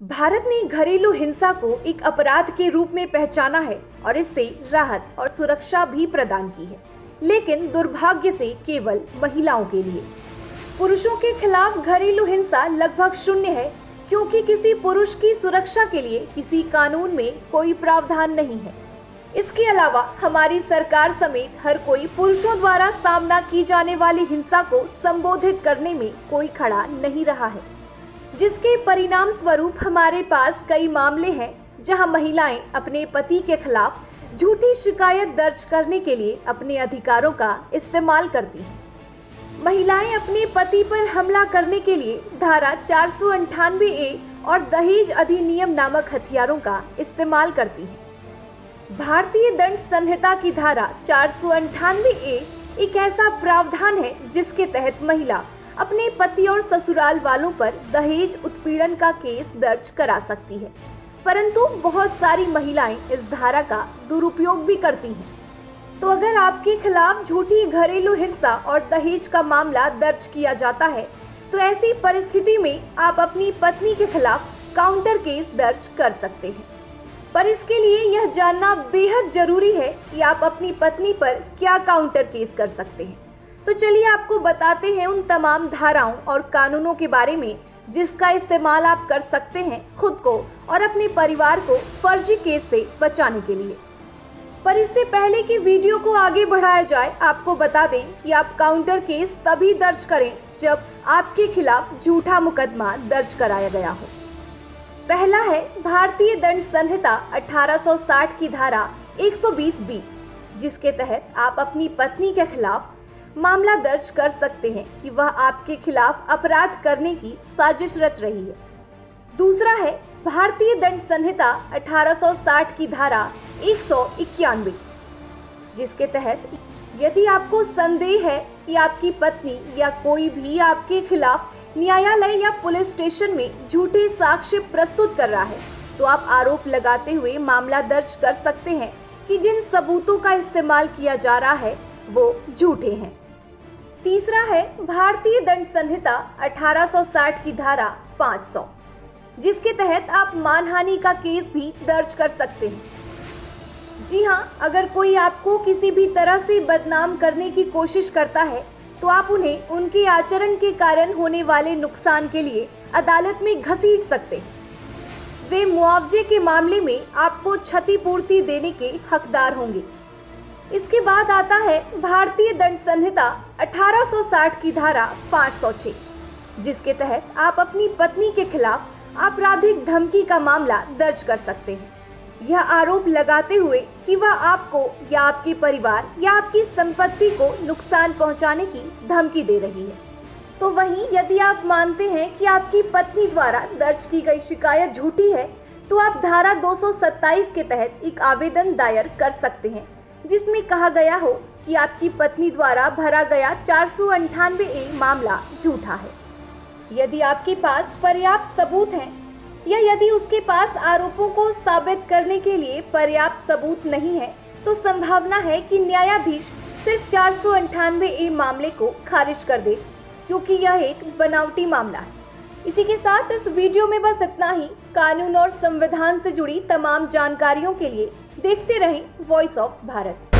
भारत ने घरेलू हिंसा को एक अपराध के रूप में पहचाना है और इससे राहत और सुरक्षा भी प्रदान की है, लेकिन दुर्भाग्य से केवल महिलाओं के लिए। पुरुषों के खिलाफ घरेलू हिंसा लगभग शून्य है, क्योंकि किसी पुरुष की सुरक्षा के लिए किसी कानून में कोई प्रावधान नहीं है। इसके अलावा हमारी सरकार समेत हर कोई पुरुषों द्वारा सामना की जाने वाली हिंसा को संबोधित करने में कोई खड़ा नहीं रहा है, जिसके परिणाम स्वरूप हमारे पास कई मामले हैं जहां महिलाएं अपने पति के खिलाफ झूठी शिकायत दर्ज करने के लिए अपने अधिकारों का इस्तेमाल करती हैं। महिलाएं अपने पति पर हमला करने के लिए धारा 498A और दहेज अधिनियम नामक हथियारों का इस्तेमाल करती हैं। भारतीय दंड संहिता की धारा 498A एक ऐसा प्रावधान है जिसके तहत महिला अपने पति और ससुराल वालों पर दहेज उत्पीड़न का केस दर्ज करा सकती है, परंतु बहुत सारी महिलाएं इस धारा का दुरुपयोग भी करती हैं। तो अगर आपके खिलाफ झूठी घरेलू हिंसा और दहेज का मामला दर्ज किया जाता है, तो ऐसी परिस्थिति में आप अपनी पत्नी के खिलाफ काउंटर केस दर्ज कर सकते हैं। पर इसके लिए यह जानना बेहद जरूरी है कि आप अपनी पत्नी पर क्या काउंटर केस कर सकते हैं। तो चलिए आपको बताते हैं उन तमाम धाराओं और कानूनों के बारे में जिसका इस्तेमाल आप कर सकते हैं खुद को और अपने परिवार को फर्जी केस से बचाने के लिए। पर इससे पहले कि वीडियो को आगे बढ़ाया जाए, आपको बता दें कि आप काउंटर केस तभी दर्ज करें जब आपके खिलाफ झूठा मुकदमा दर्ज कराया गया हो। पहला है भारतीय दंड संहिता 1860 की धारा 120B, जिसके तहत आप अपनी पत्नी के खिलाफ मामला दर्ज कर सकते हैं कि वह आपके खिलाफ अपराध करने की साजिश रच रही है। दूसरा है भारतीय दंड संहिता 1860 की धारा 191, जिसके तहत यदि आपको संदेह है कि आपकी पत्नी या कोई भी आपके खिलाफ न्यायालय या पुलिस स्टेशन में झूठे साक्ष्य प्रस्तुत कर रहा है, तो आप आरोप लगाते हुए मामला दर्ज कर सकते हैं कि जिन सबूतों का इस्तेमाल किया जा रहा है वो झूठे हैं। तीसरा है भारतीय दंड संहिता 1860 की धारा 500, जिसके तहत आप मानहानि का केस भी दर्ज कर सकते हैं। जी हाँ, अगर कोई आपको किसी भी तरह से बदनाम करने की कोशिश करता है, तो आप उन्हें उनके आचरण के कारण होने वाले नुकसान के लिए अदालत में घसीट सकते हैं। वे मुआवजे के मामले में आपको क्षतिपूर्ति देने के हकदार होंगे। इसके बाद आता है भारतीय दंड संहिता 1860 की धारा 506, जिसके तहत आप अपनी पत्नी के खिलाफ आपराधिक धमकी का मामला दर्ज कर सकते हैं, यह आरोप लगाते हुए कि वह आपको या आपके परिवार या आपकी संपत्ति को नुकसान पहुंचाने की धमकी दे रही है। तो वहीं यदि आप मानते हैं कि आपकी पत्नी द्वारा दर्ज की गई शिकायत झूठी है, तो आप धारा 227 के तहत एक आवेदन दायर कर सकते हैं, जिसमें कहा गया हो कि आपकी पत्नी द्वारा भरा गया 498A मामला झूठा है। यदि आपके पास पर्याप्त सबूत हैं या यदि उसके पास आरोपों को साबित करने के लिए पर्याप्त सबूत नहीं है, तो संभावना है कि न्यायाधीश सिर्फ 498A मामले को खारिज कर दे, क्योंकि यह एक बनावटी मामला है। इसी के साथ इस वीडियो में बस इतना ही। कानून और संविधान से जुड़ी तमाम जानकारियों के लिए देखते रहें वॉइस ऑफ भारत।